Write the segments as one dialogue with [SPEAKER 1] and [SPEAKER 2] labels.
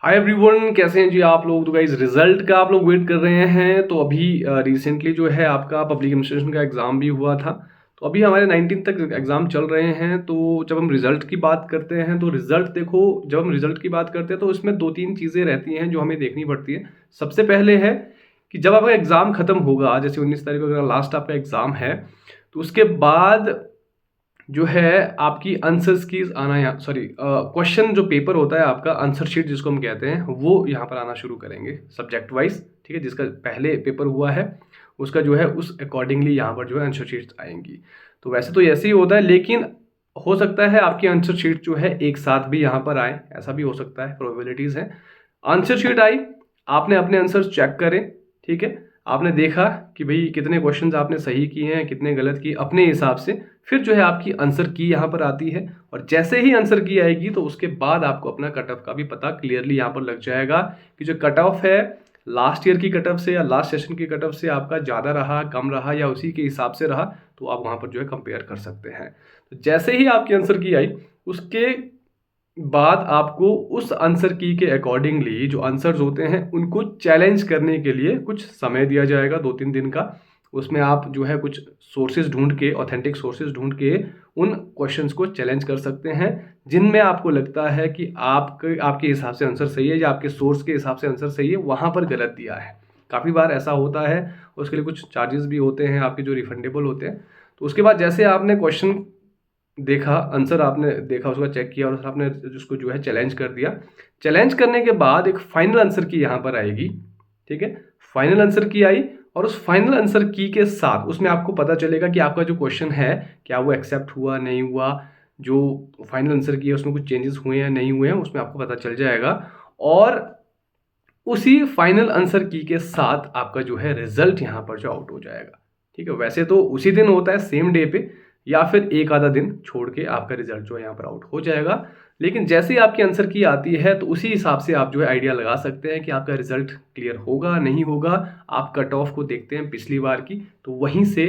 [SPEAKER 1] Hi everyone, कैसे हैं जी आप लोग। तो गाइस रिजल्ट का आप लोग वेट कर रहे हैं। तो अभी रिसेंटली जो है आपका पब्लिक एडमिनिस्ट्रेशन का एग्ज़ाम भी हुआ था। तो अभी हमारे 19 तक एग्ज़ाम चल रहे हैं। तो जब हम रिज़ल्ट की बात करते हैं तो रिज़ल्ट देखो, जब हम रिज़ल्ट की बात करते हैं तो इसमें 2-3 चीज़ें रहती हैं जो हमें देखनी पड़ती है। सबसे पहले है कि जब आपका एग्ज़ाम ख़त्म होगा, जैसे 19 तारीख को अगर लास्ट आपका एग्ज़ाम है, तो उसके बाद जो है आपकी आंसर्स कीज आना, यहाँ सॉरी क्वेश्चन जो पेपर होता है आपका आंसर शीट जिसको हम कहते हैं, वो यहाँ पर आना शुरू करेंगे सब्जेक्ट वाइज। ठीक है, जिसका पहले पेपर हुआ है उसका जो है उस अकॉर्डिंगली यहाँ पर जो है आंसर शीट्स आएंगी। तो वैसे तो ऐसे ही होता है, लेकिन हो सकता है आपकी आंसर शीट जो है एक साथ भी यहाँ पर आए, ऐसा भी हो सकता है, प्रोबेबिलिटीज़ है। आंसर शीट आई, आपने अपने आंसर्स चेक करें। ठीक है, आपने देखा कि भाई कितने क्वेश्चंस आपने सही किए हैं, कितने गलत किए अपने हिसाब से। फिर जो है आपकी आंसर की यहाँ पर आती है, और जैसे ही आंसर की आएगी तो उसके बाद आपको अपना कट ऑफ का भी पता क्लियरली यहाँ पर लग जाएगा कि जो कट ऑफ है लास्ट ईयर की कट ऑफ से या लास्ट सेशन की कट ऑफ से आपका ज़्यादा रहा, कम रहा या उसी के हिसाब से रहा, तो आप वहाँ पर जो है कंपेयर कर सकते हैं। तो जैसे ही आपकी आंसर की आई उसके बाद आपको उस आंसर की के अकॉर्डिंगली जो आंसर्स होते हैं उनको चैलेंज करने के लिए कुछ समय दिया जाएगा, 2-3 दिन का। उसमें आप जो है कुछ सोर्सेज ढूंढ के, ऑथेंटिक सोर्सेज ढूंढ के उन क्वेश्चंस को चैलेंज कर सकते हैं जिनमें आपको लगता है कि आपके हिसाब से आंसर सही है या आपके सोर्स के हिसाब से आंसर सही है, वहाँ पर गलत दिया है। काफ़ी बार ऐसा होता है, उसके लिए कुछ चार्जेस भी होते हैं आपके जो रिफंडेबल होते हैं। तो उसके बाद जैसे आपने क्वेश्चन देखा, आंसर आपने देखा, उसका चेक किया और आपने उसको जो है चैलेंज कर दिया। चैलेंज करने के बाद एक फाइनल आंसर की यहाँ पर आएगी। ठीक है, फाइनल आंसर की आई, और उस फाइनल आंसर की के साथ उसमें आपको पता चलेगा कि आपका जो क्वेश्चन है क्या वो एक्सेप्ट हुआ नहीं हुआ, जो फाइनल आंसर की है उसमें कुछ चेंजेस हुए या नहीं हुए हैं, उसमें आपको पता चल जाएगा। और उसी फाइनल आंसर की के साथ आपका जो है रिजल्ट यहाँ पर जो आउट हो जाएगा। ठीक है, वैसे तो उसी दिन होता है, सेम डे पे, या फिर एक आधा दिन छोड़ के आपका रिजल्ट जो है यहाँ पर आउट हो जाएगा। लेकिन जैसे ही आपकी आंसर की आती है तो उसी हिसाब से आप जो है आइडिया लगा सकते हैं कि आपका रिजल्ट क्लियर होगा नहीं होगा। आप कट ऑफ को देखते हैं पिछली बार की, तो वहीं से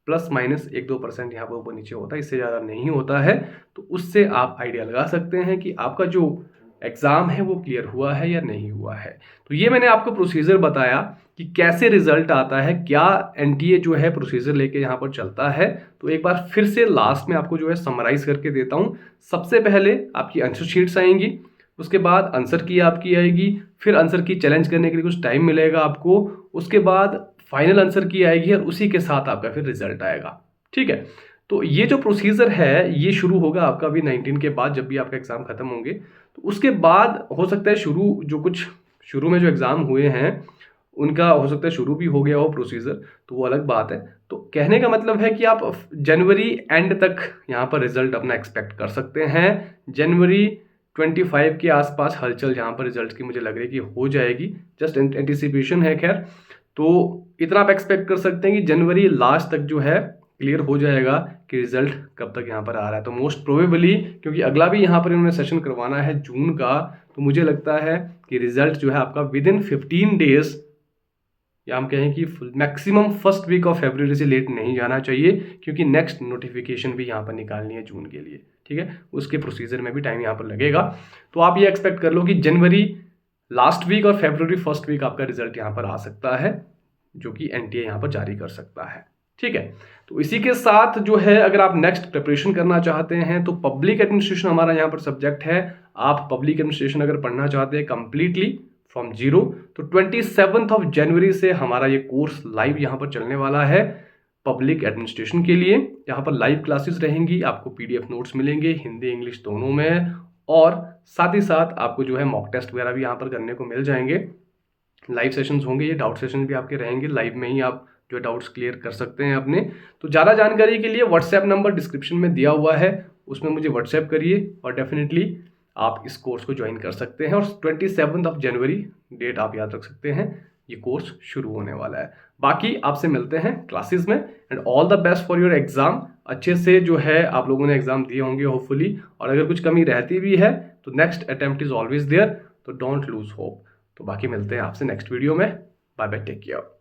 [SPEAKER 1] प्लस माइनस 1-2% यहाँ पर ऊपर नीचे होता है, इससे ज़्यादा नहीं होता है। तो उससे आप आइडिया लगा सकते हैं कि आपका जो एग्ज़ाम है वो क्लियर हुआ है या नहीं हुआ है। तो ये मैंने आपको प्रोसीजर बताया कि कैसे रिजल्ट आता है, क्या एनटीए जो है प्रोसीजर लेके यहाँ पर चलता है। तो एक बार फिर से लास्ट में आपको जो है समराइज करके देता हूँ। सबसे पहले आपकी आंसर शीट्स आएंगी, उसके बाद आंसर की आपकी आएगी, फिर आंसर की चैलेंज करने के लिए कुछ टाइम मिलेगा आपको, उसके बाद फाइनल आंसर की आएगी, और उसी के साथ आपका फिर रिजल्ट आएगा। ठीक है, तो ये जो प्रोसीजर है ये शुरू होगा आपका अभी 19 के बाद, जब भी आपका एग्जाम खत्म होंगे। तो उसके बाद हो सकता है शुरू में जो एग्ज़ाम हुए हैं उनका हो सकता है शुरू भी हो गया हो प्रोसीजर, तो वो अलग बात है। तो कहने का मतलब है कि आप जनवरी एंड तक यहाँ पर रिजल्ट अपना एक्सपेक्ट कर सकते हैं। जनवरी 25 के आसपास हलचल यहाँ पर रिजल्ट की मुझे लग रही है कि हो जाएगी, जस्ट एंटिसिपेशन है खैर। तो इतना आप एक्सपेक्ट कर सकते हैं कि जनवरी लास्ट तक जो है क्लियर हो जाएगा कि रिजल्ट कब तक यहाँ पर आ रहा है। तो मोस्ट प्रोबेबली, क्योंकि अगला भी यहाँ पर इन्होंने सेशन करवाना है जून का, तो मुझे लगता है कि रिजल्ट जो है आपका विद इन 15 डेज, या हम कहें कि maximum first week of February से लेट नहीं जाना चाहिए, क्योंकि नेक्स्ट नोटिफिकेशन भी यहाँ पर निकालनी है जून के लिए। ठीक है, उसके प्रोसीजर में भी टाइम यहाँ पर लगेगा। तो आप ये एक्सपेक्ट कर लो कि जनवरी लास्ट वीक और फरवरी फर्स्ट वीक आपका रिजल्ट यहाँ पर आ सकता है, जो कि एनटीए यहाँ पर जारी कर सकता है। ठीक है, तो इसी के साथ जो है अगर आप नेक्स्ट प्रिपरेशन करना चाहते हैं तो पब्लिक एडमिनिस्ट्रेशन हमारा यहाँ पर सब्जेक्ट है। आप पब्लिक एडमिनिस्ट्रेशन अगर पढ़ना चाहते हैं कंप्लीटली फ्रॉम जीरो, तो 27 जनवरी से हमारा ये कोर्स लाइव यहाँ पर चलने वाला है पब्लिक एडमिनिस्ट्रेशन के लिए। यहाँ पर लाइव क्लासेस रहेंगी, आपको पीडीएफ नोट्स मिलेंगे हिंदी इंग्लिश दोनों में, और साथ ही साथ आपको जो है मॉक टेस्ट वगैरह भी यहाँ पर करने को मिल जाएंगे। लाइव सेशंस होंगे, ये डाउट सेशन भी आपके रहेंगे, लाइव में ही आप जो डाउट्स क्लियर कर सकते हैं अपने। तो ज़्यादा जानकारी के लिए व्हाट्सएप नंबर डिस्क्रिप्शन में दिया हुआ है, उसमें मुझे व्हाट्सएप करिए और डेफिनेटली आप इस कोर्स को ज्वाइन कर सकते हैं। और 27 जनवरी डेट आप याद रख सकते हैं, ये कोर्स शुरू होने वाला है। बाकी आपसे मिलते हैं क्लासेस में, and all the best for your exam. अच्छे से जो है आप लोगों ने एग्जाम दिए होंगे होपफुली, और अगर कुछ कमी रहती भी है तो next attempt is always there, तो डोंट लूज होप। तो बाकी मिलते हैं आपसे नेक्स्ट वीडियो में। Bye bye, take care.